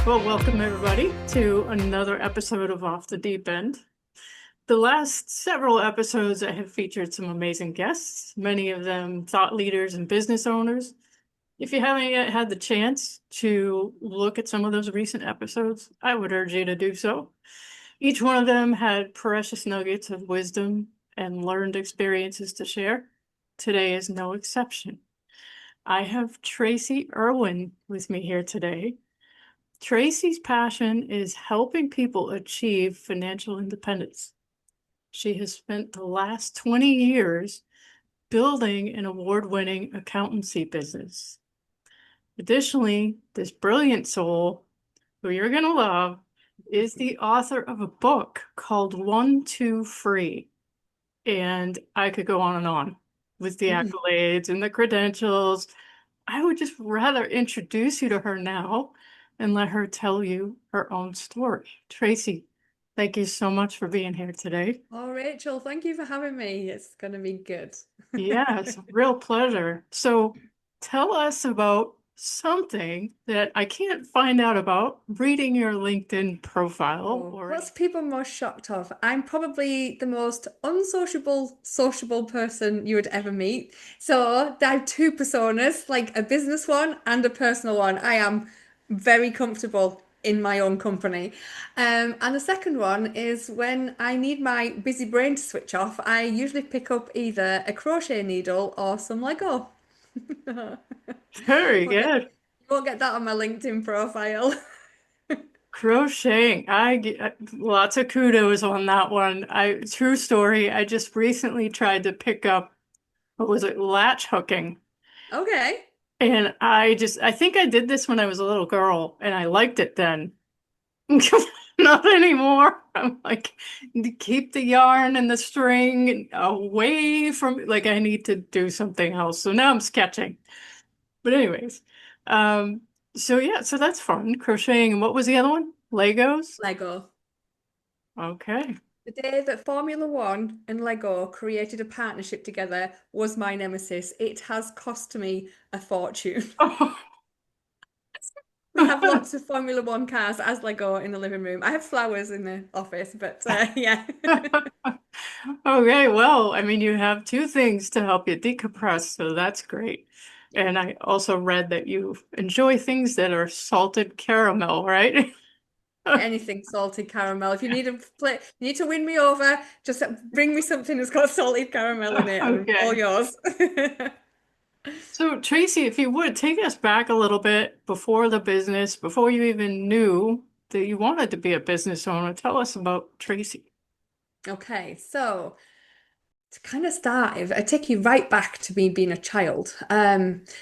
Well, welcome everybody to another episode of Off the Deep End. The last several episodes I have featured some amazing guests, many of them thought leaders and business owners. If you haven't yet had the chance to look at some of those recent episodes, I would urge you to do so. Each one of them had precious nuggets of wisdom and learned experiences to share. Today is no exception. I have Tracy Irwin with me here today. Tracy's passion is helping people achieve financial independence. She has spent the last 20 years building an award-winning accountancy business. Additionally, this brilliant soul, who you're going to love, is the author of a book called 1-2-Free. And I could go on with the accolades and the credentials. I would just rather introduce you to her now and let her tell you her own story. Tracy, thank you so much for being here today. Oh, Rachel, thank you for having me. It's going to be good. Yeah, it's a real pleasure. So tell us about something that I can't find out about reading your LinkedIn profile Oh, or what's any. people most shocked of? I'm probably the most unsociable, sociable person you would ever meet. So I have two personas, like a business one and a personal one. I am very comfortable in my own company. And the second one is when I need my busy brain to switch off, I usually pick up either a crochet needle or some Lego. Very Won't get, good. you won't get that on my LinkedIn profile. Crocheting. I get lots of kudos on that one. True story. I just recently tried to pick up, what was it, latch hooking. Okay. And I think I did this when I was a little girl and I liked it then. Not anymore. I'm like, keep the yarn and the string away from, like, I need to do something else. So now I'm sketching. But anyways, um, so yeah, so that's fun. Crocheting. And what was the other one? Legos? Lego. Okay. The day that Formula One and Lego created a partnership together was my nemesis. It has cost me a fortune. We have lots of Formula One cars as Lego in the living room. I have flowers in the office, but yeah. Okay, well, I mean, you have two things to help you decompress, so that's great. And I also read that you enjoy things that are salted caramel, right? Anything salted caramel. If you need a play, you need to win me over, just bring me something that's got salted caramel in it and all Okay. yours. So, Tracy, if you would take us back a little bit before the business, before you even knew that you wanted to be a business owner, tell us about Tracy. Okay, so to kind of start, I take you right back to me being a child.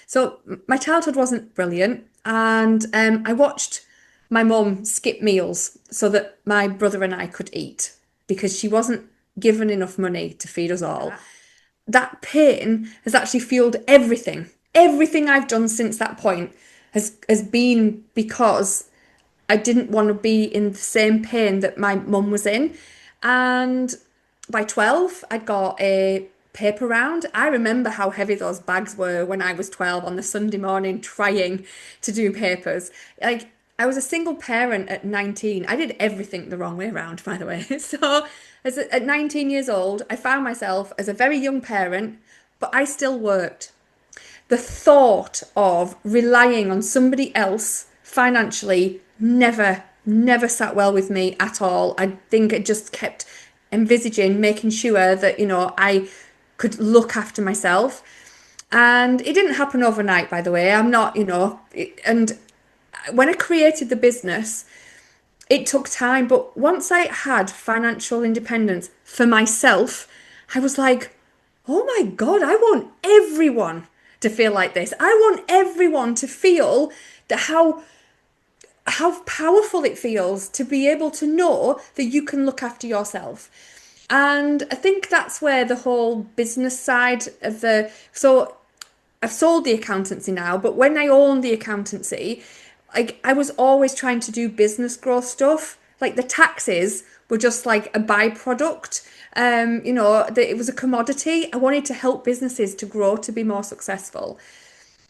So my childhood wasn't brilliant, and I watched my mum skip meals so that my brother and I could eat because she wasn't given enough money to feed us all. That pain has actually fueled everything. Everything I've done since that point has been because I didn't want to be in the same pain that my mum was in. And by 12, I got a paper round. I remember how heavy those bags were when I was 12 on the Sunday morning trying to do papers. Like, I was a single parent at 19. I did everything the wrong way around, by the way. So, at 19 years old, I found myself as a very young parent, but I still worked. The thought of relying on somebody else financially never sat well with me at all. I think it just kept envisaging making sure that, I could look after myself. And it didn't happen overnight, by the way. I'm not, and when I created the business, it took time, but once I had financial independence for myself, I was like, oh my God, I want everyone to feel like this. I want everyone to feel that how powerful it feels to be able to know that you can look after yourself. And I think that's where the whole business side of so I've sold the accountancy now, but when I owned the accountancy, like I was always trying to do business growth stuff. Like the taxes were just like a byproduct. That it was a commodity. I wanted to help businesses to grow to be more successful.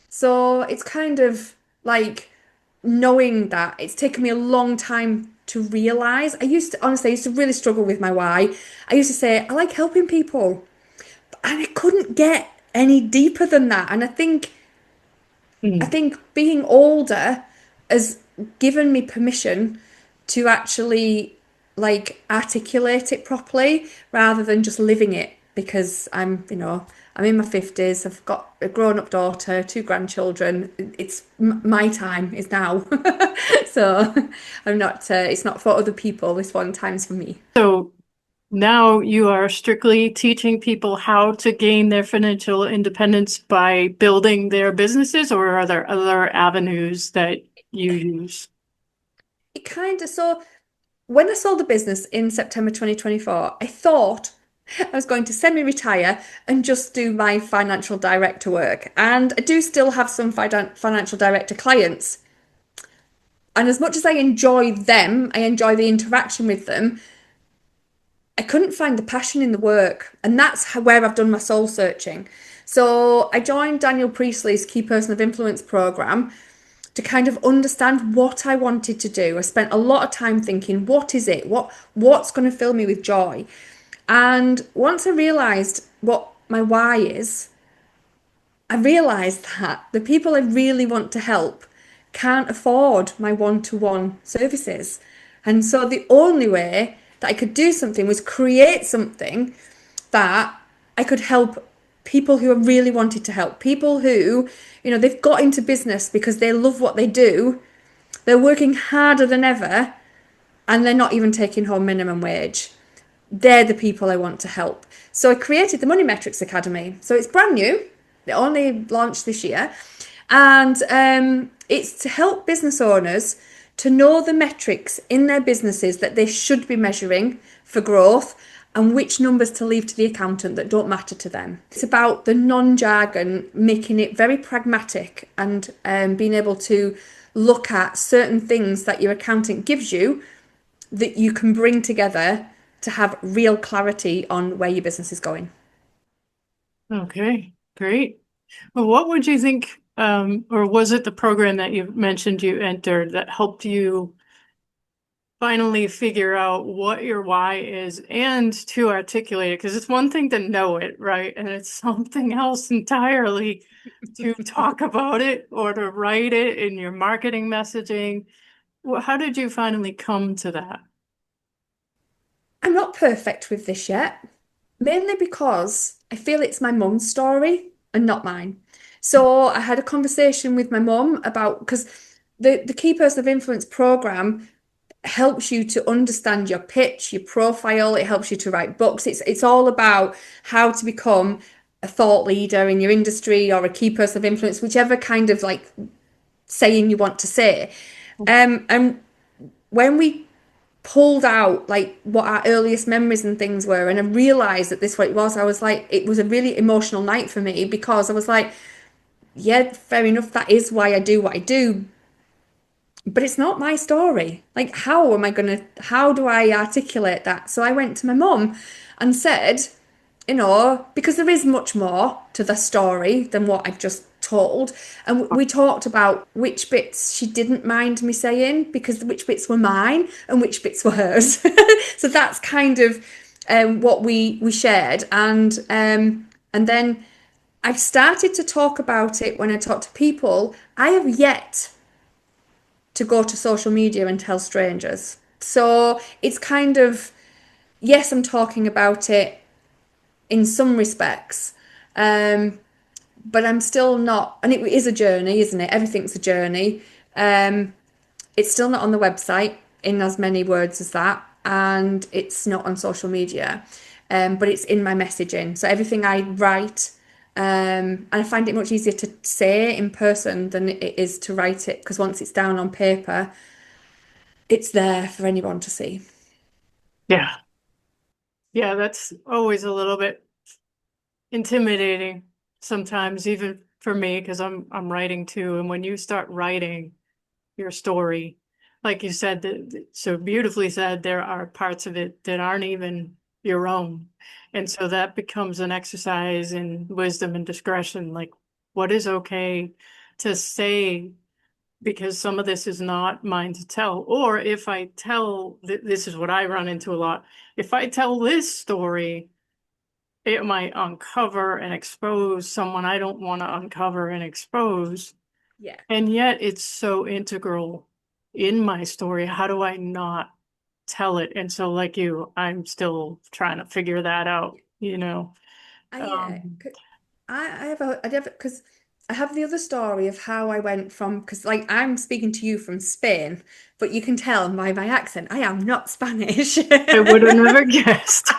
So it's kind of like knowing that it's taken me a long time to realize. I used to really struggle with my why. I used to say, I like helping people, and I couldn't get any deeper than that. And I Mm. think being older has given me permission to actually like articulate it properly rather than just living it because I'm in my 50s, I've got a grown-up daughter, two grandchildren. My time is now. So I'm not it's not for other people, this one time's for me. So now you are strictly teaching people how to gain their financial independence by building their businesses, or are there other avenues that you use? It kind of so when I sold the business in September 2024, I thought I was going to semi-retire and just do my financial director work. And I do still have some financial director clients. And as much as I enjoy them, I enjoy the interaction with them, I couldn't find the passion in the work. And that's where I've done my soul searching. So I joined Daniel Priestley's Key Person of Influence program to kind of understand what I wanted to do. I spent a lot of time thinking, what is it? What's going to fill me with joy? And once I realized what my why is, I realized that the people I really want to help can't afford my one-to-one services. And so the only way that I could do something was create something that I could help people who I really wanted to help. People who, they've got into business because they love what they do. They're working harder than ever and they're not even taking home minimum wage. They're the people I want to help. So I created the Money Metrics Academy. So it's brand new. It only launched this year. And it's to help business owners to know the metrics in their businesses that they should be measuring for growth and which numbers to leave to the accountant that don't matter to them. It's about the non-jargon, making it very pragmatic and being able to look at certain things that your accountant gives you that you can bring together to have real clarity on where your business is going. Okay, great. Well, what would you think, or was it the program that you mentioned you entered that helped you finally figure out what your why is and to articulate it? Because it's one thing to know it, right? And it's something else entirely to talk about it or to write it in your marketing messaging. Well, how did you finally come to that? I'm not perfect with this yet, mainly because I feel it's my mum's story and not mine. So I had a conversation with my mum about because the Key Person of Influence program helps you to understand your pitch, your profile. It helps you to write books. It's all about how to become a thought leader in your industry or a key person of influence, whichever kind of like saying you want to say. And when we pulled out like what our earliest memories and things were, and I realized that this what it was, I was like, it was a really emotional night for me because I was like, yeah, fair enough, that is why I do what I do, but it's not my story. Like, how do I articulate that? So I went to my mum and said, because there is much more to the story than what I've just told. And we talked about which bits she didn't mind me saying because which bits were mine and which bits were hers. So that's kind of what we shared. And then I've started to talk about it when I talk to people. I have yet to go to social media and tell strangers. So it's kind of, yes, I'm talking about it in some respects, but I'm still not, and it is a journey, isn't it? Everything's a journey. Um, it's still not on the website in as many words as that, and it's not on social media, but it's in my messaging. So everything I write, and I find it much easier to say in person than it is to write it because once it's down on paper, it's there for anyone to see. Yeah. Yeah, that's always a little bit intimidating sometimes, even for me, because I'm writing too. And when you start writing your story, like you said, so beautifully said, there are parts of it that aren't even your own. And so that becomes an exercise in wisdom and discretion, like what is okay to say because some of this is not mine to tell. Or if I tell, this is what I run into a lot. If I tell this story, it might uncover and expose someone I don't want to uncover and expose. Yeah. And yet it's so integral in my story. How do I not tell it? And so, like you, I'm still trying to figure that out, you know. I Um, I have a I have because I have the other story of how I went from because like I'm speaking to you from Spain, but you can tell by my accent I am not Spanish. I would have never guessed.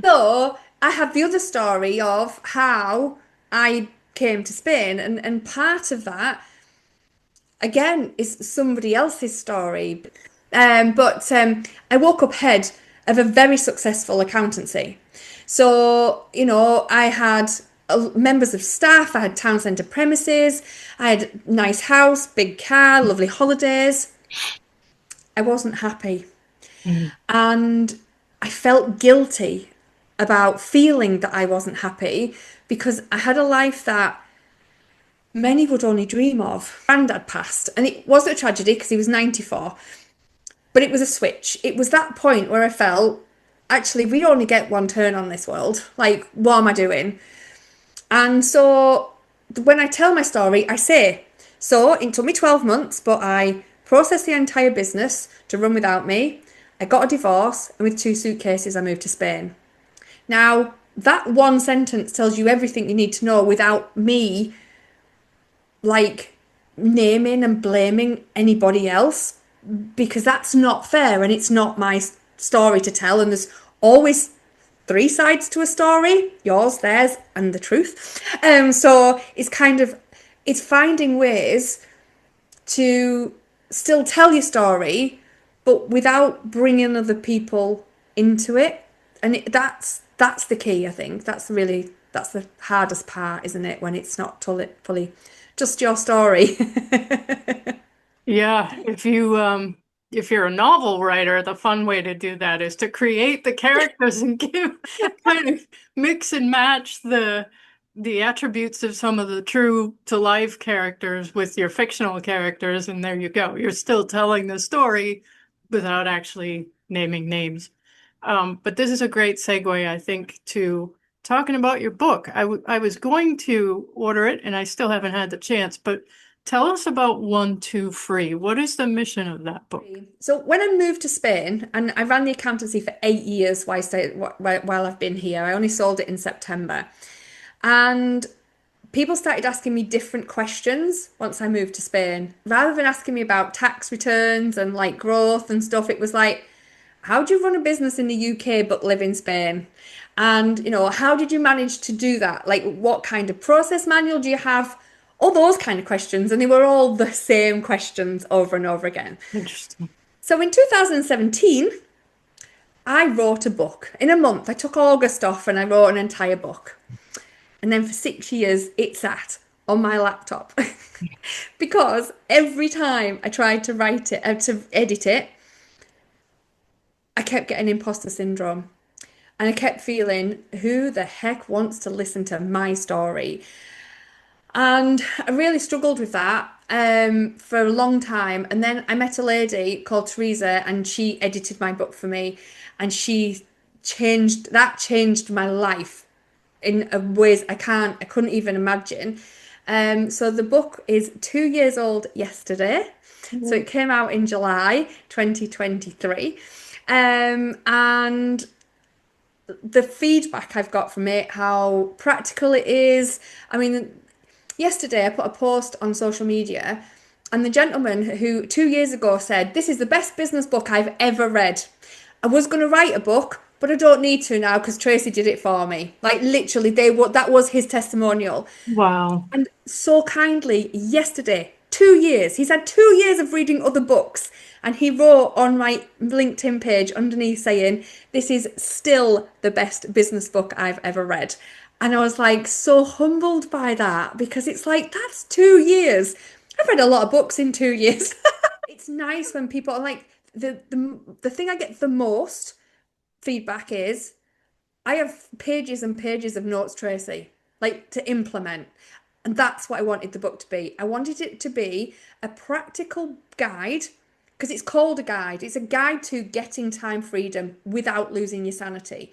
So I have the other story of how I came to Spain, and part of that again is somebody else's story. But I woke up head of a very successful accountancy. So, I had members of staff, I had town centre premises, I had a nice house, big car, lovely holidays. I wasn't happy. Mm. And I felt guilty about feeling that I wasn't happy because I had a life that many would only dream of. Granddad passed, and it wasn't a tragedy because he was 94, but it was a switch. It was that point where I felt, actually, we only get one turn on this world. Like, what am I doing? And so when I tell my story, I say, so it took me 12 months, but I processed the entire business to run without me. I got a divorce, and with 2 suitcases, I moved to Spain. Now, that one sentence tells you everything you need to know without me like naming and blaming anybody else because that's not fair and it's not my story to tell. And there's always three sides to a story: yours, theirs, and the truth. So it's finding ways to still tell your story, but without bringing other people into it. And that's the key, I think. That's the hardest part, isn't it? When it's not fully just your story. Yeah, if you're a novel writer, the fun way to do that is to create the characters and give kind of mix and match the attributes of some of the true to life characters with your fictional characters, and there you go. You're still telling the story without actually naming names. But this is a great segue, I think, to talking about your book. I was going to order it, and I still haven't had the chance, but tell us about One, Two, Free. What is the mission of that book? So when I moved to Spain, and I ran the accountancy for 8 years while I've been here, I only sold it in September. And people started asking me different questions once I moved to Spain. Rather than asking me about tax returns and like growth and stuff, it was like, how do you run a business in the UK but live in Spain? And, how did you manage to do that? Like, what kind of process manual do you have? All those kind of questions. And they were all the same questions over and over again. Interesting. So in 2017, I wrote a book. In a month, I took August off and I wrote an entire book. And then for 6 years, it sat on my laptop because every time I tried to write it, to edit it, I kept getting imposter syndrome. And I kept feeling, who the heck wants to listen to my story? And I really struggled with that for a long time. And then I met a lady called Teresa, and she edited my book for me. And changed my life in ways I couldn't even imagine. So the book is 2 years old yesterday. So it came out in July 2023. And the feedback I've got from it, how practical it is. I mean, yesterday I put a post on social media, and the gentleman who 2 years ago said, "This is the best business book I've ever read. I was going to write a book, but I don't need to now because Tracy did it for me." Like literally, that was his testimonial. Wow. And so kindly, yesterday, 2 years, he's had 2 years of reading other books. And he wrote on my LinkedIn page underneath saying, "This is still the best business book I've ever read." And I was like so humbled by that because it's like, that's 2 years. I've read a lot of books in 2 years. It's nice when people are like, the thing I get the most feedback is, I have pages and pages of notes, Tracy, like to implement. And that's what I wanted the book to be. I wanted it to be a practical guide because it's called a guide. It's a guide to getting time freedom without losing your sanity.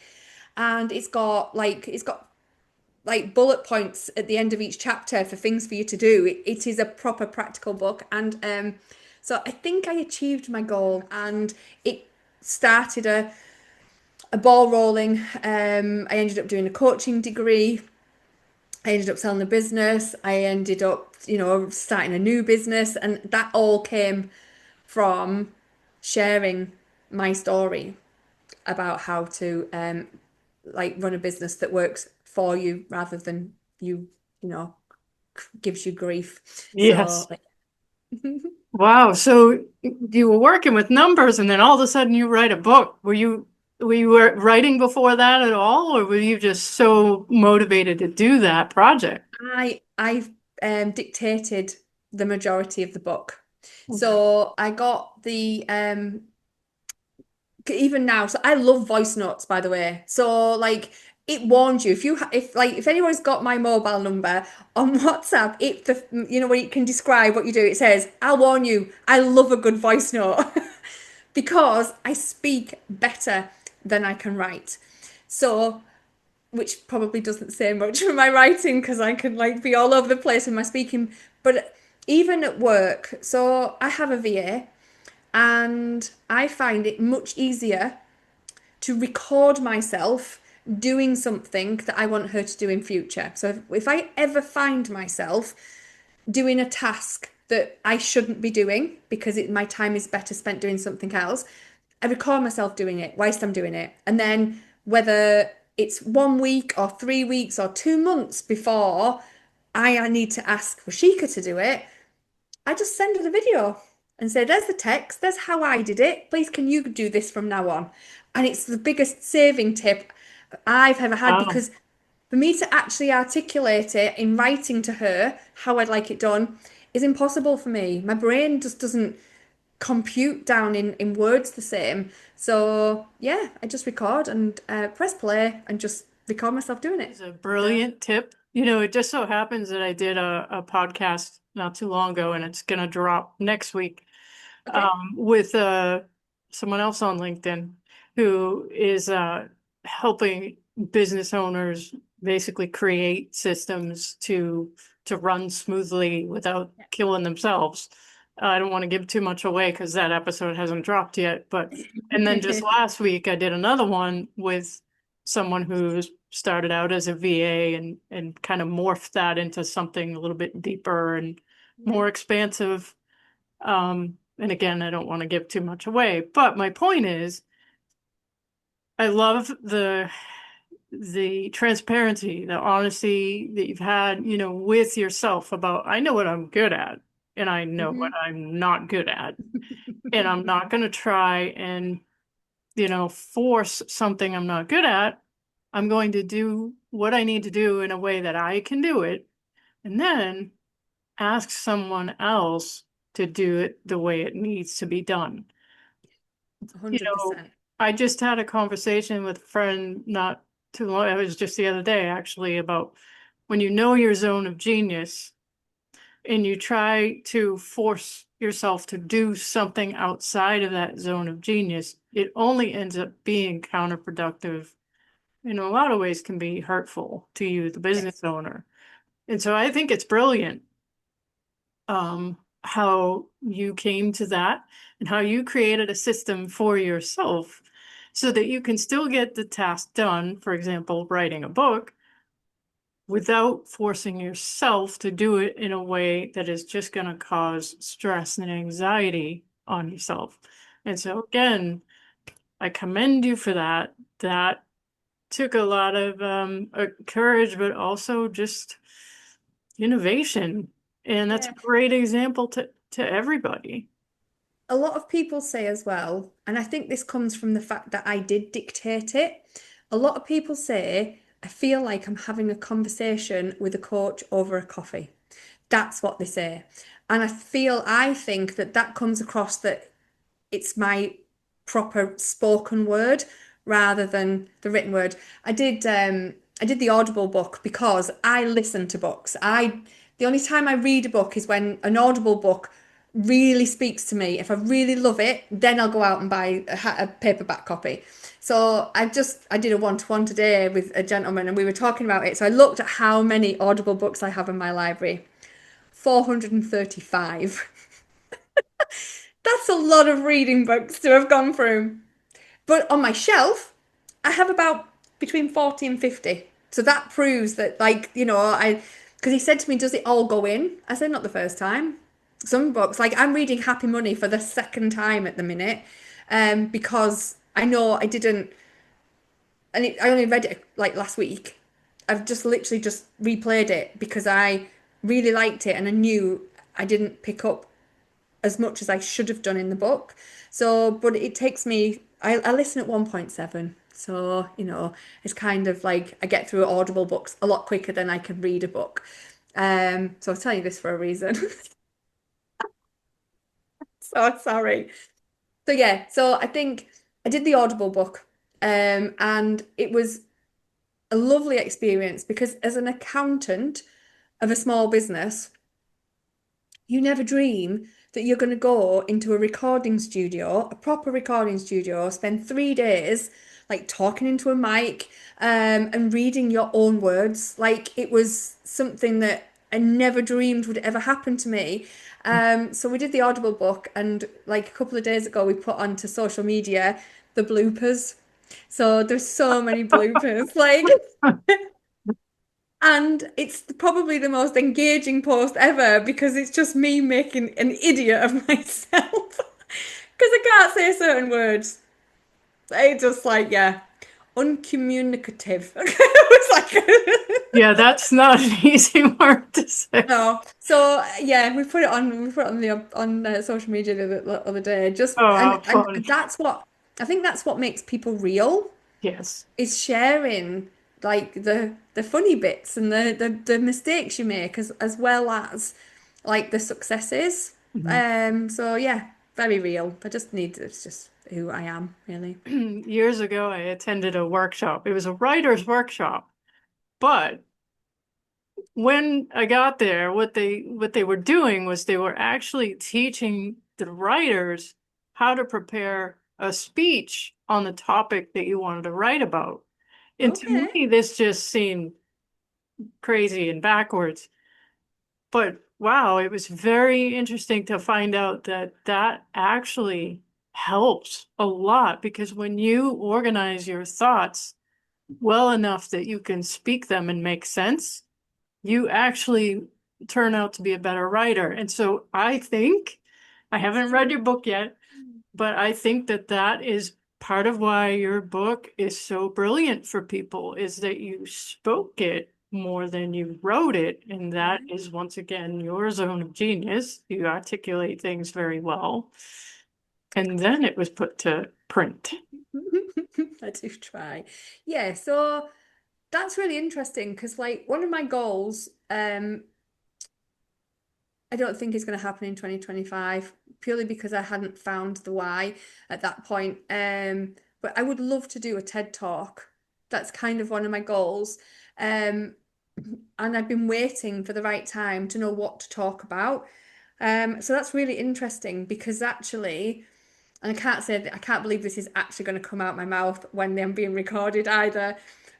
And it's got like bullet points at the end of each chapter for things for you to do. It is a proper practical book. And so I think I achieved my goal and it started a ball rolling. I ended up doing a coaching degree. I ended up selling a business. I ended up, starting a new business. And that all came from sharing my story about how to like run a business that works for you rather than you, you know, gives you grief. So Yes. like, Wow. So you were working with numbers and then all of a sudden you write a book. Were you writing before that at all, or were you just so motivated to do that project? I dictated the majority of the book. Okay. So I got the even now, so I love voice notes, by the way. So like it warns you if anyone's got my mobile number on WhatsApp, where you can describe what you do, it says, "I'll warn you, I love a good voice note." Because I speak better than I can write. So, which probably doesn't say much for my writing because I can like be all over the place with my speaking. But even at work, so I have a VA and I find it much easier to record myself doing something that I want her to do in future. So if I ever find myself doing a task that I shouldn't be doing because my time is better spent doing something else, I record myself doing it whilst I'm doing it. And then whether it's 1 week or 3 weeks or 2 months before I need to ask Rashika to do it, I just send her the video and say, there's the text, there's how I did it. Please, can you do this from now on? And it's the biggest saving tip I've ever had Wow. because for me to actually articulate it in writing to her how I'd like it done is impossible for me. My brain just doesn't compute down in words the same. So yeah, I just record and press play and just record myself doing it. It's a brilliant tip. It just so happens that I did a podcast not too long ago, and it's going to drop next week Okay. with someone else on LinkedIn who is helping business owners basically create systems to run smoothly without killing themselves. I don't want to give too much away because that episode hasn't dropped yet, but and then just last week I did another one with someone who's started out as a VA and kind of morphed that into something a little bit deeper and Yeah. more expansive. And again, I don't want to give too much away, but my point is, I love the transparency, the honesty that you've had, with yourself about, I know what I'm good at and I know what Mhm. I'm not good at. And I'm not going to try and, force something I'm not good at. I'm going to do what I need to do in a way that I can do it. And then ask someone else to do it the way it needs to be done. You know, 100%. I just had a conversation with a friend not too long, it was just the other day actually, about when you know your zone of genius and you try to force yourself to do something outside of that zone of genius, it only ends up being counterproductive. In a lot of ways can be hurtful to you, the business Yes. owner. And so I think it's brilliant how you came to that and how you created a system for yourself so that you can still get the task done, for example, writing a book, without forcing yourself to do it in a way that is just going to cause stress and anxiety on yourself. And so, again, I commend you for that. That took a lot of courage, but also just innovation. And that's a Yeah. great example to everybody. A lot of people say as well, and I think this comes from the fact that I did dictate it. A lot of people say, I feel like I'm having a conversation with a coach over a coffee. That's what they say. And I think that that comes across that it's my proper spoken word rather than the written word. I did the Audible book because I listen to books. I The only time I read a book is when an Audible book really speaks to me. If I really love it, then I'll go out and buy a paperback copy. So I did a one-to-one today with a gentleman and we were talking about it. So I looked at how many Audible books I have in my library. 435. That's a lot of reading books to have gone through. But on my shelf, I have about between 40 and 50. So that proves that, like, because he said to me, does it all go in? I said, not the first time. Some books, like, I'm reading Happy Money for the second time at the minute, because I know I didn't, I only read it like last week. I've just literally just replayed it because I really liked it and I knew I didn't pick up as much as I should have done in the book. So, but it takes me, I listen at 1.7. So, it's kind of like I get through Audible books a lot quicker than I can read a book. So I'll tell you this for a reason. So sorry. So yeah, so I think I did the Audible book, and it was a lovely experience because as an accountant of a small business, you never dream that you're going to go into a recording studio, a proper recording studio, spend 3 days like talking into a mic, and reading your own words. Like it was something that I never dreamed would ever happen to me. So we did the Audible book, and like a couple of days ago, we put onto social media the bloopers. So there's so many bloopers. Like, and it's probably the most engaging post ever because it's just me making an idiot of myself. Because I can't say certain words. It's just like, yeah, uncommunicative. It was like, Yeah, that's not an easy word to say. no. So yeah, we put it on the on social media the other day. Just Oh, how and fun. that's what I think that's what makes people real. Yes. Is sharing like the funny bits and the mistakes you make as well as like the successes. Mhm. So yeah, very real. It's just who I am, really. Years ago, I attended a workshop. It was a writer's workshop, but when I got there, what they were doing was they were actually teaching the writers how to prepare a speech on the topic that you wanted to write about. And to Okay. me, this just seemed crazy and backwards. But wow, it was very interesting to find out that that actually helps a lot because when you organize your thoughts well enough that you can speak them and make sense, you actually turn out to be a better writer. And so I think, I haven't read your book yet, but I think that that is part of why your book is so brilliant for people is that you spoke it more than you wrote it. And that Yeah. is once again your zone of genius. You articulate things very well. And then it was put to print. I do try. Yeah, so that's really interesting because like one of my goals, I don't think it's going to happen in 2025 purely because I hadn't found the why at that point. But I would love to do a TED talk. That's kind of one of my goals. Um, and I've been waiting for the right time to know what to talk about. So that's really interesting because actually, and I can't say that I can't believe this is actually going to come out my mouth when I'm being recorded either.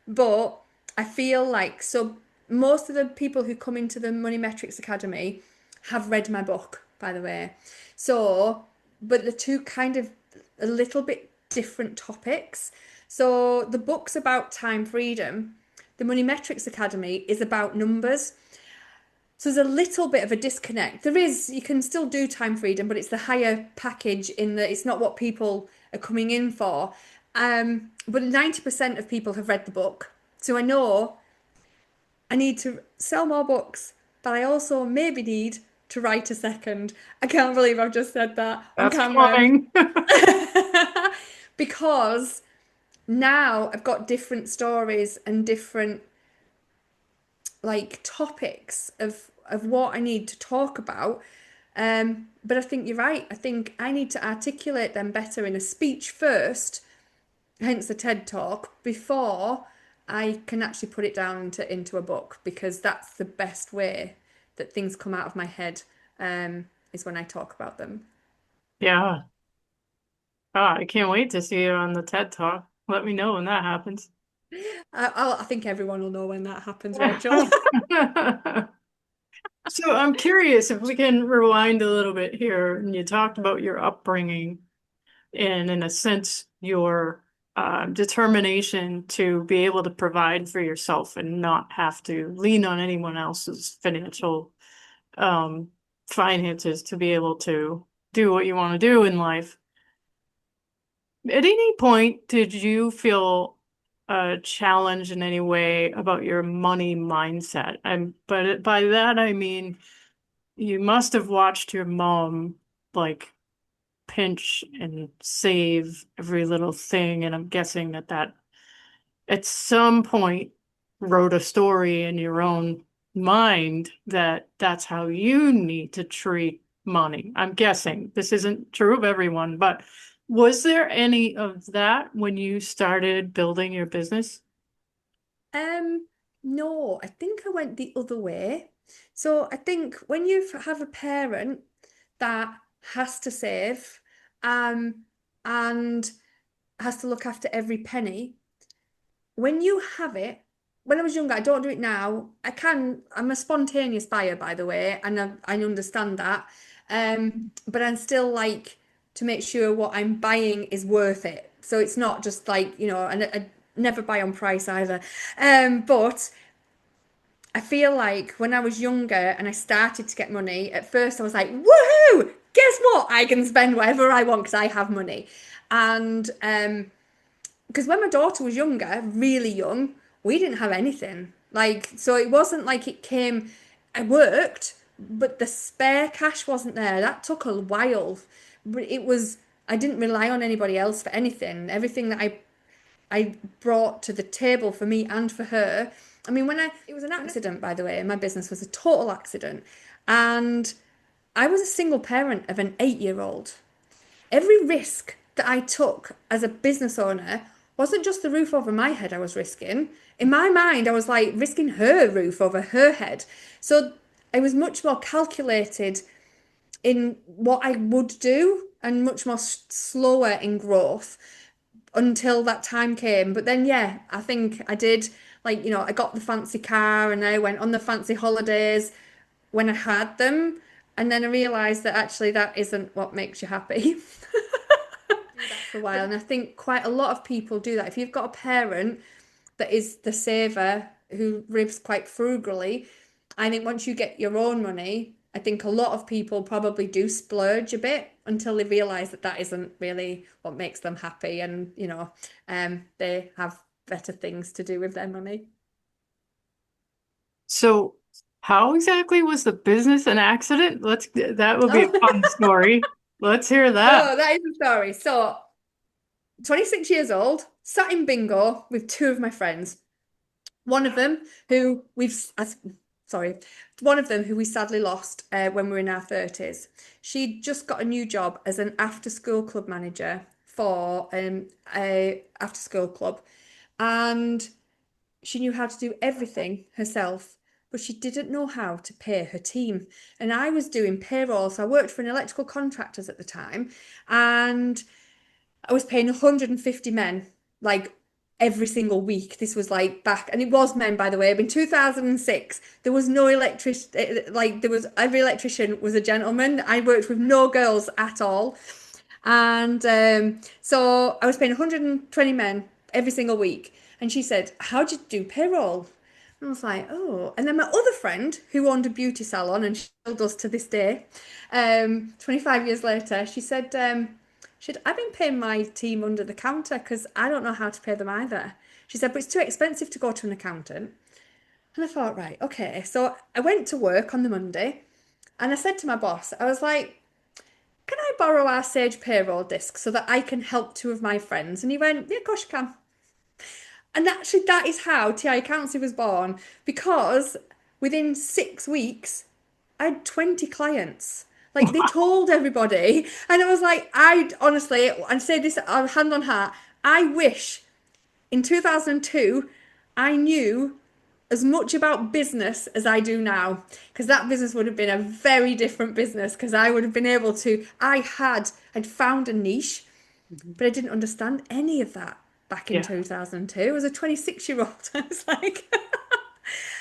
But I feel like so most of the people who come into the Money Metrics Academy have read my book, by the way. So, but the two kind of a little bit different topics. So the book's about time freedom. The Money Metrics Academy is about numbers. So there's a little bit of a disconnect. There is, you can still do time freedom, but it's the higher package in that it's not what people are coming in for. But 90% of people have read the book. So I know I need to sell more books, but I also maybe need to write a second. I can't believe I've just said that on That's camera. coming. Because now I've got different stories and different like topics of what I need to talk about. But I think you're right. I think I need to articulate them better in a speech first, hence the TED Talk, before I can actually put it down into a book because that's the best way that things come out of my head is when I talk about them. Yeah. Ah, I can't wait to see you on the TED Talk. Let me know when that happens. I think everyone will know when that happens, Rachel. So I'm curious if we can rewind a little bit here. And you talked about your upbringing and, in a sense, your determination to be able to provide for yourself and not have to lean on anyone else's financial um, finances to be able to do what you want to do in life. At any point, did you feel challenged in any way about your money mindset? But by that I mean you must have watched your mom like pinch and save every little thing, and I'm guessing that at some point wrote a story in your own mind that that's how you need to treat money. I'm guessing this isn't true of everyone, but was there any of that when you started building your business? Um, no, I think I went the other way. So I think when you have a parent that has to save, um, and has to look after every penny, when you have it, when I was younger, I don't do it now. I'm a spontaneous buyer, by the way, and I understand that. But I'm still like to make sure what I'm buying is worth it. So it's not just like, and I never buy on price either. But I feel like when I was younger and I started to get money, at first I was like, woohoo! Guess what? I can spend whatever I want because I have money. And because when my daughter was younger, really young, we didn't have anything. Like, so it wasn't like it came, I worked, but the spare cash wasn't there. That took a while. But I didn't rely on anybody else for anything. Everything that I brought to the table for me and for her. I mean, it was an accident, by the way, and my business was a total accident. And I was a single parent of an 8-year-old. Every risk that I took as a business owner wasn't just the roof over my head I was risking. In my mind, I was like risking her roof over her head. So I was much more calculated in what I would do and much more slower in growth until that time came. But then, yeah, I think I did. Like, I got the fancy car and I went on the fancy holidays when I had them. And then I realized that actually that isn't what makes you happy. Do that for a while. And I think quite a lot of people do that. If you've got a parent that is the saver who lives quite frugally, I think once you get your own money, I think a lot of people probably do splurge a bit until they realize that that isn't really what makes them happy, and they have better things to do with their money. So how exactly was the business an accident? That would be a Oh, fun story. Let's hear that. oh, that is the story. So, 26 years old, sat in bingo with two of my friends. One of them who sorry, one of them who we sadly lost when we were in our 30s. She'd just got a new job as an after school club manager for a after school club, and she knew how to do everything herself, but she didn't know how to pay her team. And I was doing payroll, so I worked for an electrical contractors at the time, and I was paying 150 men like every single week. This was like back, and it was men, by the way. In 2006, there was no electric, like there was every electrician was a gentleman. I worked with no girls at all. And so I was paying 120 men every single week. And she said, how'd you do payroll? And I was like, oh. And then my other friend, who owned a beauty salon and she still does to this day, 25 years later, I've been paying my team under the counter because I don't know how to pay them either. She said, but it's too expensive to go to an accountant. And I thought, right, okay. So I went to work on the Monday and I said to my boss, I was like, can I borrow our Sage payroll disc so that I can help two of my friends? And he went, yeah, of course you can. And actually, that is how TI Accountancy was born, because within 6 weeks, I had 20 clients. Like they told everybody. And I was like, I honestly, and say this hand on heart, I wish in 2002 I knew as much about business as I do now, because that business would have been a very different business because I would have been able to, I'd found a niche, Mhm. but I didn't understand any of that back in Yeah. 2002 as a 26-year-old. I was like,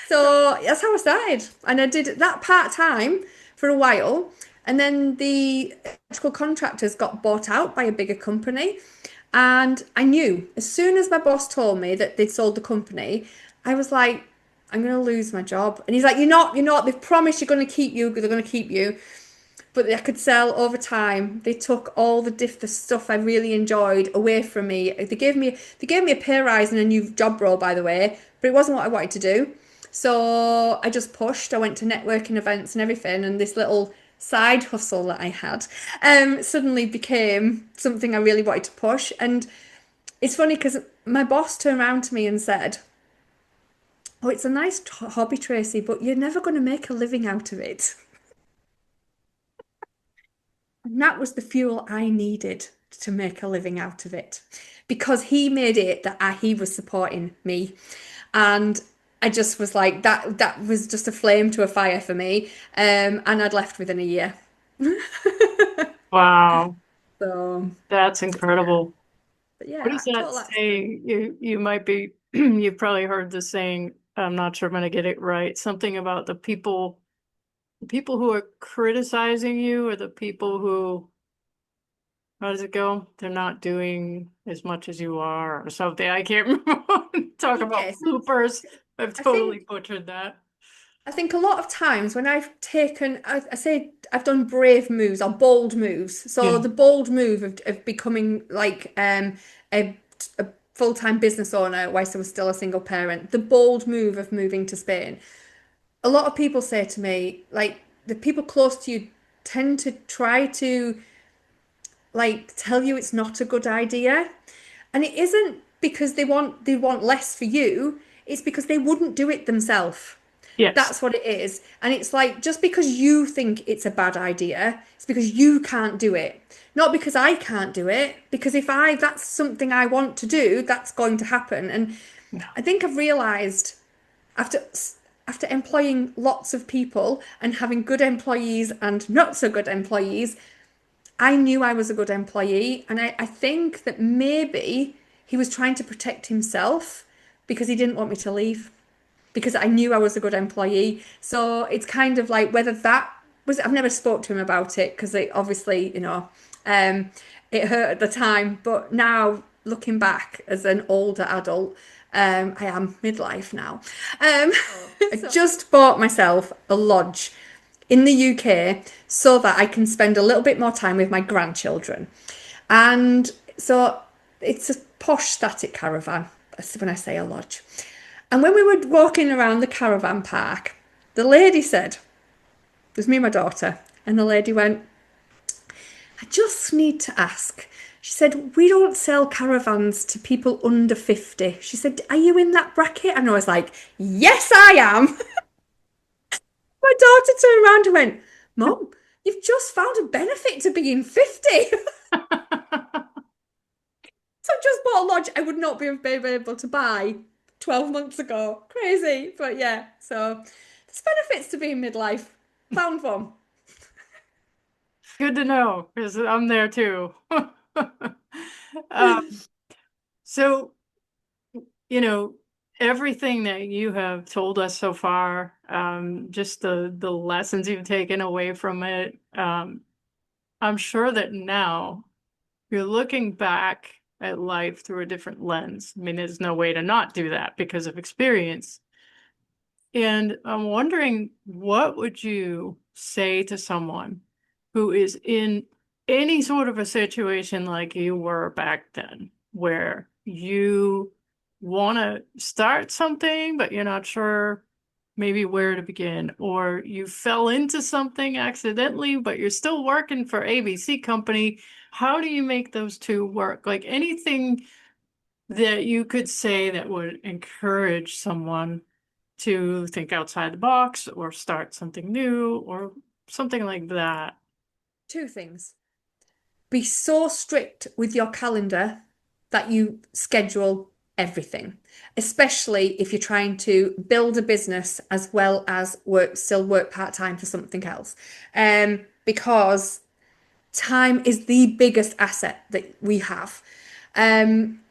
so that's how I started. And I did that part time for a while. And then the electrical contractors got bought out by a bigger company. And I knew as soon as my boss told me that they'd sold the company, I was like, I'm going to lose my job. And he's like, you're not. They've promised you're going to keep you, they're going to keep you. But I could sell over time. They took all the stuff I really enjoyed away from me. They gave me a pay rise and a new job role, by the way, but it wasn't what I wanted to do. So I just pushed. I went to networking events and everything, and this little side hustle that I had suddenly became something I really wanted to push. And it's funny because my boss turned around to me and said, "Oh, it's a nice hobby, Tracy, but you're never going to make a living out of it." And that was the fuel I needed to make a living out of it because he made it that he was supporting me. And I just was like, that was just a flame to a fire for me. And I'd left within a year. Wow. So, That's incredible. but What yeah, does that total accident. say? You might be you've probably heard the saying, I'm not sure I'm gonna get it right. Something about the people who are criticizing you or the people who, how does it go? They're not doing as much as you are or something. I can't remember. Talk about Yes, bloopers. I've I totally think butchered that. I think a lot of times when I say I've done brave moves or bold moves. So Yeah. the bold move of becoming like a full-time business owner whilst I was still a single parent, the bold move of moving to Spain. A lot of people say to me, like the people close to you tend to try to like tell you it's not a good idea. And it isn't because they want less for you, it's because they wouldn't do it themselves. Yes. That's what it is. And it's like just because you think it's a bad idea, it's because you can't do it. Not because I can't do it, because if I that's something I want to do, that's going to happen. And No. I think I've realized after after employing lots of people and having good employees and not so good employees, I knew I was a good employee. And I think that maybe he was trying to protect himself because he didn't want me to leave because I knew I was a good employee. So it's kind of like whether that was, I've never spoke to him about it because it obviously, um, it hurt at the time. But now looking back as an older adult, I am midlife now. Um, I just bought myself a lodge in the UK so that I can spend a little bit more time with my grandchildren. And so it's a posh static caravan, that's when I say a lodge. And when we were walking around the caravan park, the lady said, it was me and my daughter, and the lady went, I just need to ask. She said, we don't sell caravans to people under 50. She said, are you in that bracket? And I was like, yes, I am. My daughter turned around and went, Mom, you've just found a benefit to being 50. So I just bought a lodge I would not be able to buy 12 months ago. Crazy. But yeah, so there's benefits to being midlife. Found one. Good to know, because I'm there too. Um, so, you know, everything that you have told us so far, just the lessons you've taken away from it, I'm sure that now you're looking back at life through a different lens. I mean, there's no way to not do that because of experience. And I'm wondering, what would you say to someone who is in any sort of a situation like you were back then, where you want to start something, but you're not sure maybe where to begin, or you fell into something accidentally, but you're still working for ABC company. How do you make those two work? Like anything that you could say that would encourage someone to think outside the box or start something new or something like that. Two things. Be so strict with your calendar that you schedule everything, especially if you're trying to build a business as well as still work part-time for something else. Because time is the biggest asset that we have.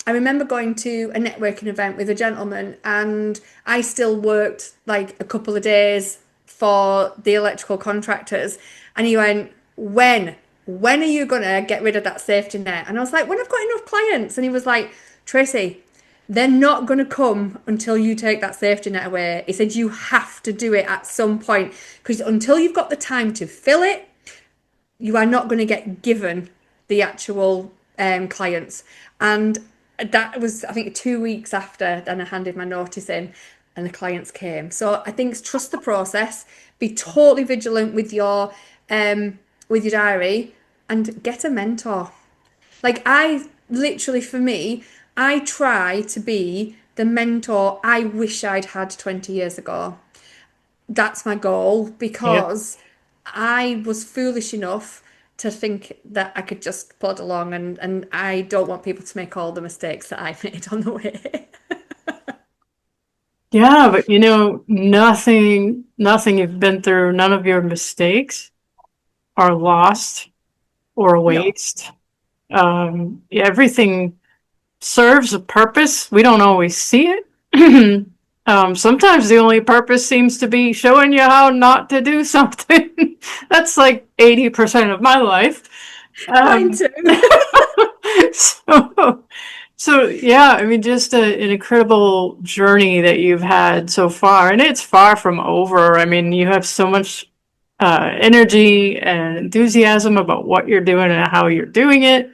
I remember going to a networking event with a gentleman, and I still worked like a couple of days for the electrical contractors. And he went, When are you gonna get rid of that safety net? And I was like, when I've got enough clients. And he was like, Tracy, they're not going to come until you take that safety net away. He said, you have to do it at some point because until you've got the time to fill it, you are not going to get given the actual clients. And that was, I think, 2 weeks after then I handed my notice in and the clients came. So I think trust the process, be totally vigilant with your diary and get a mentor. Like I literally for me, I try to be the mentor I wish I'd had 20 years ago. That's my goal Yeah. because I was foolish enough to think that I could just plod along and I don't want people to make all the mistakes that I made on the way. Yeah, but you know, nothing you've been through, none of your mistakes are lost or No. waste. Everything serves a purpose. We don't always see it. Sometimes the only purpose seems to be showing you how not to do something. That's like 80% of my life. Mine Um, too. so, so yeah, I mean, just an incredible journey that you've had so far, and it's far from over. I mean, you have so much energy and enthusiasm about what you're doing and how you're doing it.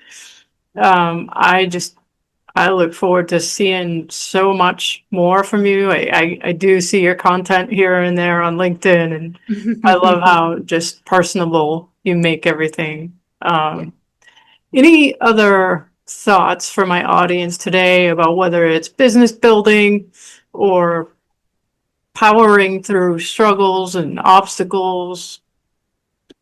I look forward to seeing so much more from you. I do see your content here and there on LinkedIn, and I love how just personable you make everything. Yeah. Any other thoughts for my audience today about whether it's business building or powering through struggles and obstacles?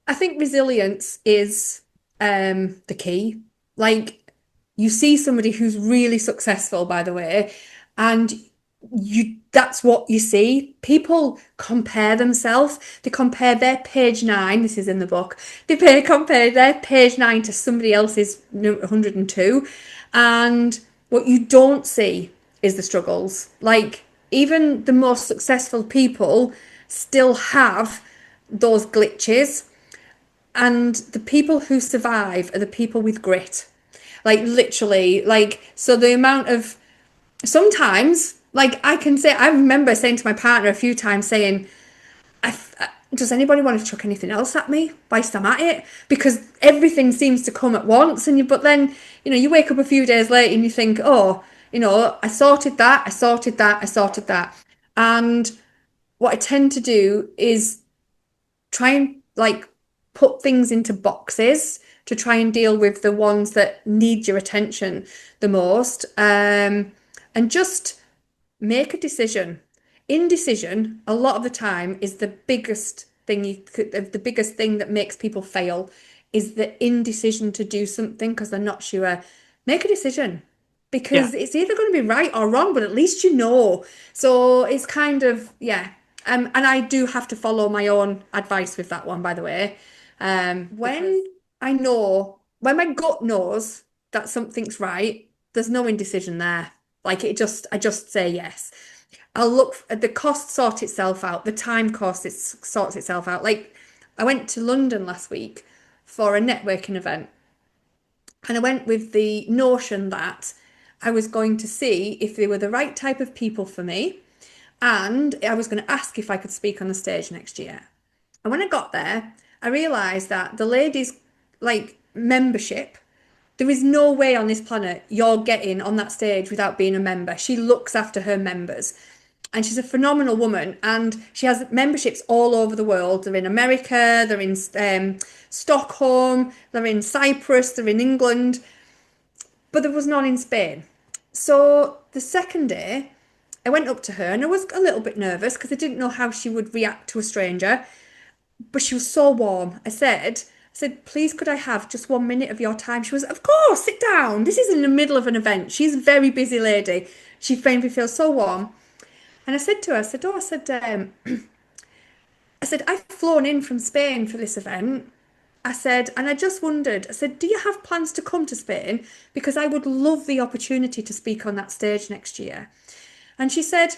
I think resilience is the key. Like you see somebody who's really successful, by the way, and you that's what you see. People compare themselves. They compare their page nine, this is in the book. Compare their page nine to somebody else's 102. And what you don't see is the struggles. Like even the most successful people still have those glitches and the people who survive are the people with grit. Like literally, like so the amount of sometimes like I can say I remember saying to my partner a few times saying, does anybody want to chuck anything else at me whilst I'm at it? Because everything seems to come at once, but then you wake up a few days later and you think, oh, I sorted that, I sorted that, I sorted that, and what I tend to do is try and like put things into boxes to try and deal with the ones that need your attention the most. And just make a decision. Indecision, a lot of the time, is the biggest thing the biggest thing that makes people fail is the indecision to do something because they're not sure. Make a decision Yeah. because it's either going to be right or wrong, but at least you know. So it's kind of, yeah. And I do have to follow my own advice with that one, by the way. When when my gut knows that something's right, there's no indecision there. Like I just say yes. I'll look at the cost sort itself out, the time cost it sorts itself out. Like I went to London last week for a networking event, and I went with the notion that I was going to see if they were the right type of people for me, and I was going to ask if I could speak on the stage next year. And when I got there, I realised that the ladies' like membership, there is no way on this planet you're getting on that stage without being a member. She looks after her members. And she's a phenomenal woman, and she has memberships all over the world. They're in America, they're in Stockholm, they're in Cyprus, they're in England, but there was none in Spain. So the second day, I went up to her and I was a little bit nervous because I didn't know how she would react to a stranger, but she was so warm. said, please, could I have just 1 minute of your time? She was, of course, sit down. This is in the middle of an event. She's a very busy lady. She made me feel so warm. And I said to her, I said, oh, I said, I've flown in from Spain for this event. I said, and I just wondered, I said, do you have plans to come to Spain? Because I would love the opportunity to speak on that stage next year. And she said,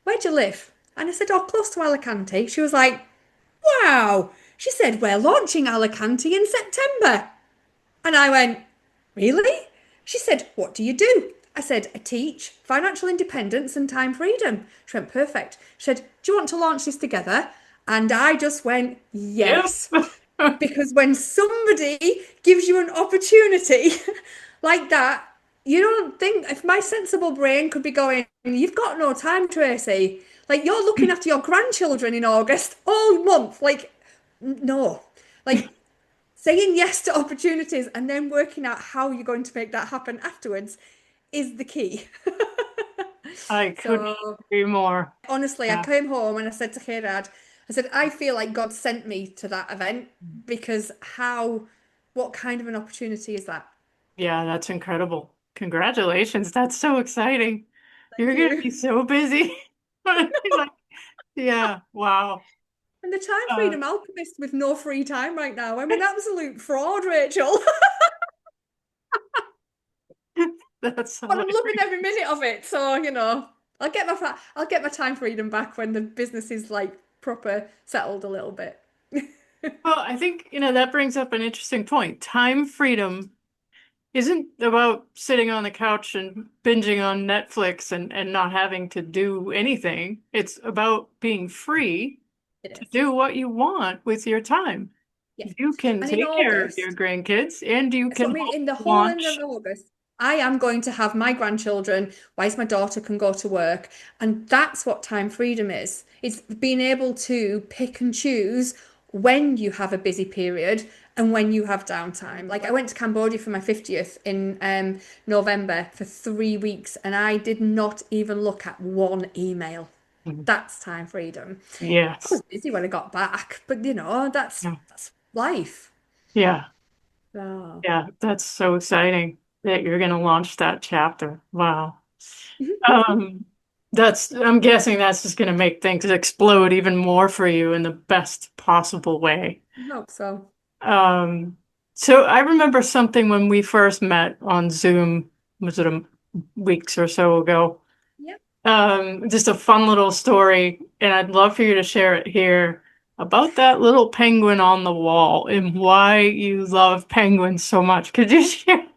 where do you live? And I said, oh, close to Alicante. She was like, wow. She said, we're launching Alicante in September. And I went, really? She said, what do you do? I said, I teach financial independence and time freedom. She went, perfect. She said, do you want to launch this together? And I just went, Yep. yes. Because when somebody gives you an opportunity like that, you don't think, if my sensible brain could be going, you've got no time, Tracy. Like, you're looking after your grandchildren in August all month. Like, no. Like, saying yes to opportunities and then working out how you're going to make that happen afterwards is the key. I couldn't So agree more. honestly, I Yeah. came home and I said to Dad, I said, I feel like God sent me to that event because what kind of an opportunity is that? Yeah, that's incredible. Congratulations. That's so exciting. Thank You're gonna you. be so busy. Like, yeah, wow. And the time Uh, freedom alchemist with no free time right now. I'm an absolute fraud, Rachel. that's But I'm loving hilarious. every minute of it. So, I'll get my time freedom back when the business is like proper settled a little bit. Well, I think, that brings up an interesting point. Time freedom isn't about sitting on the couch and binging on Netflix and not having to do anything. It's about being free It to is. do what you want with your time. Yes. You can And in take care of your August, grandkids and you so I can mean, help in the whole end of launch. August, I am going to have my grandchildren, whilst my daughter can go to work. And that's what time freedom is. It's being able to pick and choose when you have a busy period and when you have downtime. Like I went to Cambodia for my 50th in November for 3 weeks and I did not even look at one email. Mhm. That's time freedom. I Yes. was busy when I got back, but that's Yeah. that's life. Yeah. Oh. Yeah. That's so exciting that you're going to launch that chapter. Wow. Um, I'm guessing that's just going to make things explode even more for you in the best possible way. I hope so. Um, so I remember something when we first met on Zoom, was it weeks or so ago? Yep. Just a fun little story, and I'd love for you to share it here about that little penguin on the wall and why you love penguins so much. Could you share?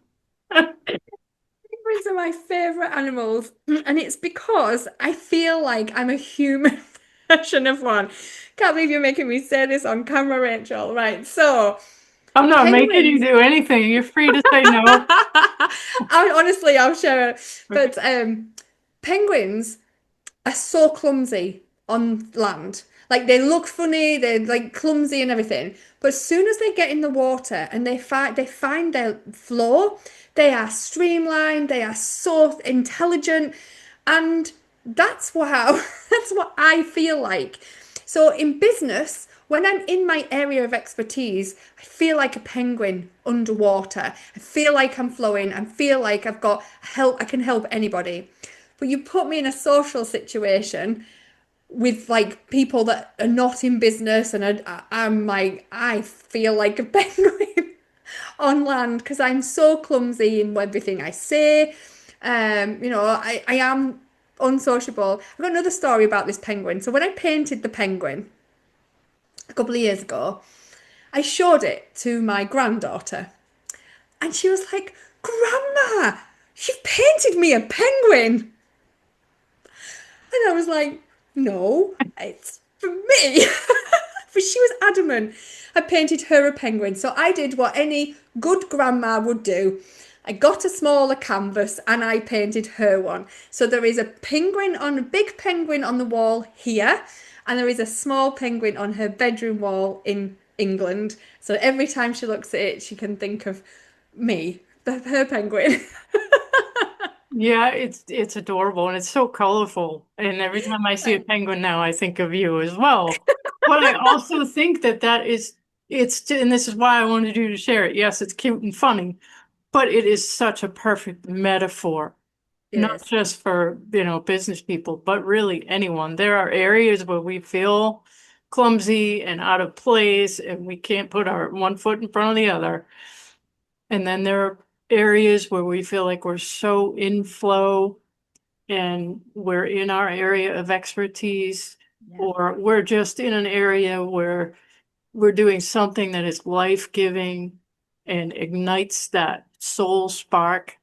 Penguins are my favorite animals, and it's because I feel like I'm a human version of one. Can't believe you're making me say this on camera, Rachel. Right, so I'm not making you penguins. do anything. You're free to say no. I'll share it. Okay. But penguins are so clumsy on land. Like they look funny, they're like clumsy and everything. But as soon as they get in the water and they find their flow, they are streamlined, they are so intelligent, and that's how that's what I feel like. So in business, when I'm in my area of expertise, I feel like a penguin underwater. I feel like I'm flowing. I feel like I've got help. I can help anybody. But you put me in a social situation with like people that are not in business, and I'm like, I feel like a penguin on land because I'm so clumsy in everything I say. I am unsociable. I've got another story about this penguin. So when I painted the penguin a couple of years ago, I showed it to my granddaughter, and she was like, "Grandma, you've painted me a penguin." And I was like, no, it's for me. But she was adamant. I painted her a penguin. So I did what any good grandma would do. I got a smaller canvas and I painted her one. So there is a big penguin on the wall here, and there is a small penguin on her bedroom wall in England. So every time she looks at it, she can think of me, her penguin. Yeah, it's adorable and it's so colorful. And every time I see a penguin now, I think of you as well. But I also think that that is and this is why I wanted you to share it. Yes, it's cute and funny, but it is such a perfect metaphor, It not is. just for, business people, but really anyone. There are areas where we feel clumsy and out of place and we can't put our one foot in front of the other. And then there are areas where we feel like we're so in flow and we're in our area of expertise, Yeah, or we're just in an area where we're doing something that is life-giving and ignites that soul spark.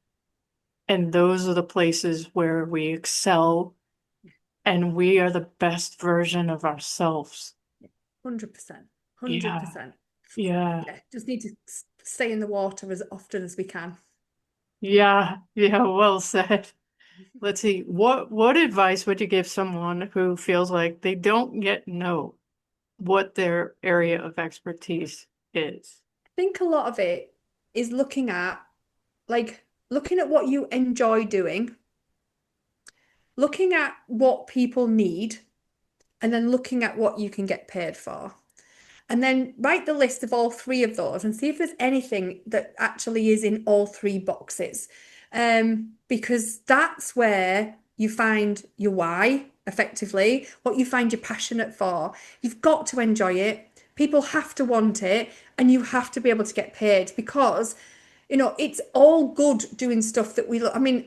And those are the places where we excel and we are the best version of ourselves. 100%. Yeah, 100%. yeah, Yeah, just need to stay in the water as often as we can. yeah, well said. Let's see, what advice would you give someone who feels like they don't yet know what their area of expertise is? I think a lot of it is looking at what you enjoy doing, looking at what people need, and then looking at what you can get paid for. And then write the list of all three of those and see if there's anything that actually is in all three boxes. Because that's where you find your why effectively, what you find you're passionate for. You've got to enjoy it. People have to want it, and you have to be able to get paid because, it's all good doing stuff that we love. I mean,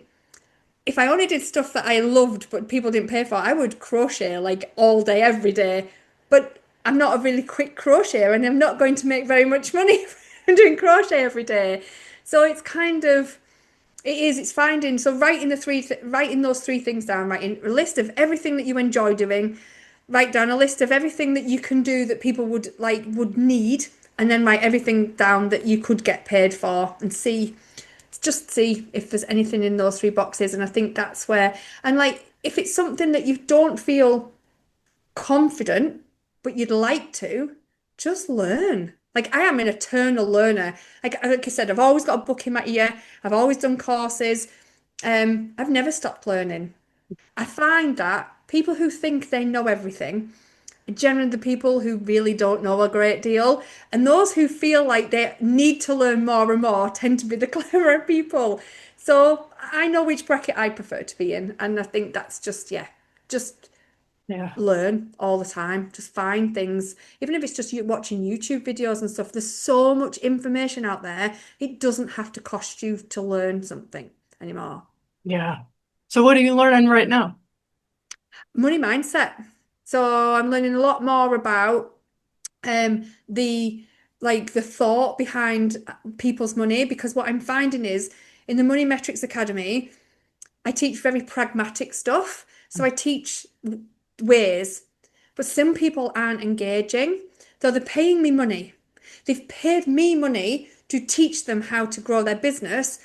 if I only did stuff that I loved but people didn't pay for, I would crochet like all day, every day. But I'm not a really quick crocheter and I'm not going to make very much money from doing crochet every day. So it's finding, so writing those three things down, writing a list of everything that you enjoy doing, write down a list of everything that you can do that people would need, and then write everything down that you could get paid for and see if there's anything in those three boxes. And I think that's where, and like, if it's something that you don't feel confident, but you'd like to, just learn. Like, I am an eternal learner. Like I said, I've always got a book in my ear. I've always done courses. I've never stopped learning. I find that people who think they know everything generally the people who really don't know a great deal. And those who feel like they need to learn more and more tend to be the cleverer people. So I know which bracket I prefer to be in. And I think that's just Yeah, learn all the time. Just find things. Even if it's just you watching YouTube videos and stuff, there's so much information out there. It doesn't have to cost you to learn something anymore. yeah. So what are you learning right now? Money mindset. So I'm learning a lot more about the the thought behind people's money, because what I'm finding is in the Money Metrics Academy, I teach very pragmatic stuff. So I teach ways, but some people aren't engaging. So they're paying me money. They've paid me money to teach them how to grow their business,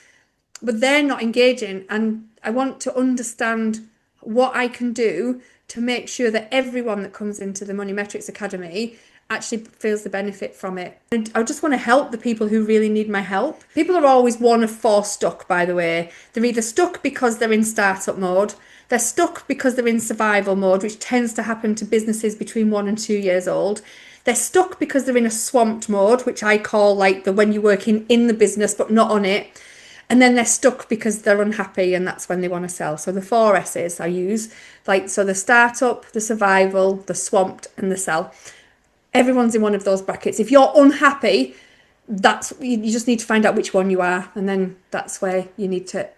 but they're not engaging. And I want to understand what I can do to make sure that everyone that comes into the Money Metrics Academy actually feels the benefit from it. And I just want to help the people who really need my help. People are always one of four stuck, by the way. They're either stuck because they're in startup mode, they're stuck because they're in survival mode, which tends to happen to businesses between 1 and 2 years old. They're stuck because they're in a swamped mode, which I call like the when you're working in the business but not on it. And then they're stuck because they're unhappy and that's when they want to sell. So the four S's I use, so the startup, the survival, the swamped, and the sell. Everyone's in one of those brackets. If you're unhappy, that's you just need to find out which one you are, and then that's where you need to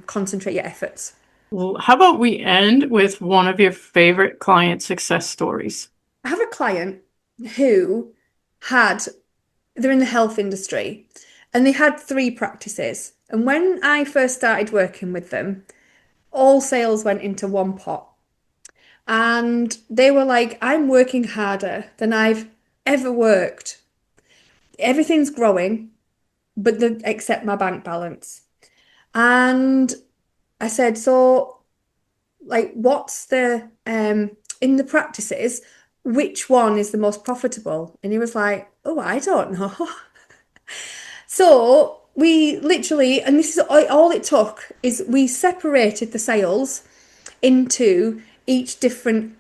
concentrate your efforts. Well, how about we end with one of your favorite client success stories? I have a client who had they're in the health industry and they had three practices. And when I first started working with them, all sales went into one pot. And they were like, I'm working harder than I've ever worked. Everything's growing, but except my bank balance. And I said, so what's the in the practices, which one is the most profitable? And he was like, oh, I don't know. So we literally, and this is all it took, is we separated the sales into each different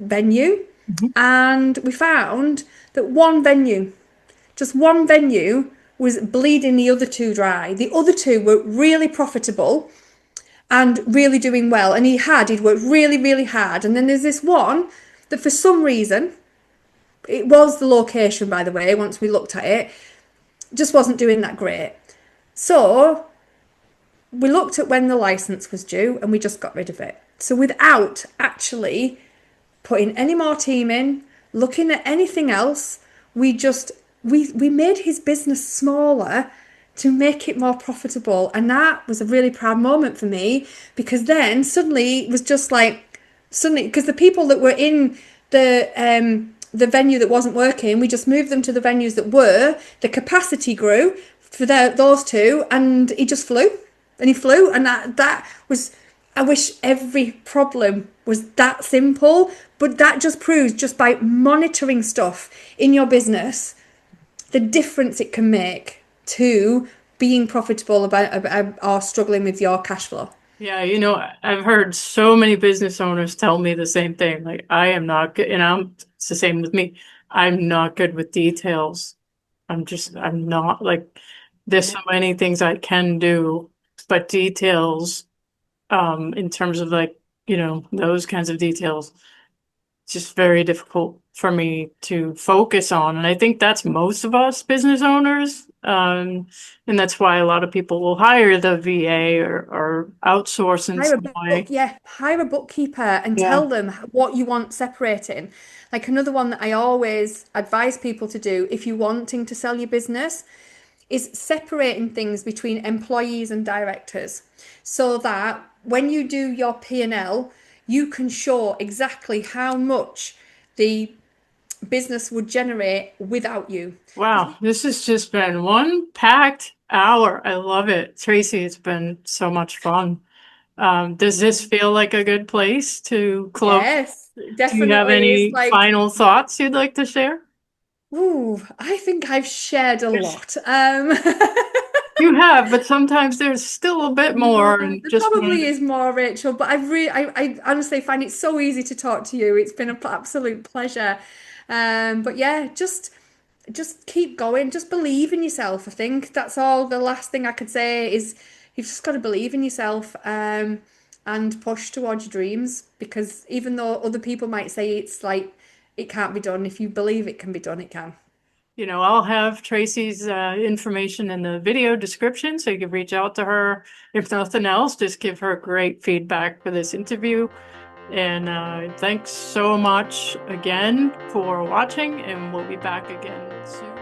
venue, Mhm. and we found that one venue Just one venue was bleeding the other two dry. The other two were really profitable and really doing well. And he'd worked really, really hard. And then there's this one that for some reason, it was the location, by the way, once we looked at it, just wasn't doing that great. So we looked at when the license was due and we just got rid of it. So without actually putting any more team in, looking at anything else, we just we made his business smaller to make it more profitable. And that was a really proud moment for me because then suddenly it was just like suddenly because the people that were in the venue that wasn't working, we just moved them to the venues that were. The capacity grew for those two, and he just flew, and he flew, and that was. I wish every problem was that simple, but that just proves just by monitoring stuff in your business the difference it can make to being profitable about or struggling with your cash flow. Yeah, I've heard so many business owners tell me the same thing. Like, I am not good, and it's the same with me. I'm not good with details. I'm not like, there's so many things I can do, but details, in terms of like, those kinds of details, it's just very difficult for me to focus on. And I think that's most of us business owners. And that's why a lot of people will hire the VA or outsource in some way. Hire a bookkeeper and Yeah. tell them what you want separating. Like another one that I always advise people to do if you're wanting to sell your business is separating things between employees and directors so that when you do your P&L, you can show exactly how much the business would generate without you. Wow. This has just been one packed hour. I love it. Tracy, it's been so much fun. Does this feel like a good place to close? Yes, Do you have definitely is any like, final thoughts you'd like to share? ooh, I think I've shared a lot. You have, but sometimes there's still a bit No, more and there just probably wanted is more, Rachel, but I honestly find it so easy to talk to you. It's been an absolute pleasure. But yeah, just keep going. Just believe in yourself. I think that's all. The last thing I could say is you've just got to believe in yourself, and push towards your dreams because even though other people might say it's like it can't be done, if you believe it can be done, it can. I'll have Tracy's information in the video description so you can reach out to her. If nothing else, just give her great feedback for this interview. And thanks so much again for watching, and we'll be back again soon.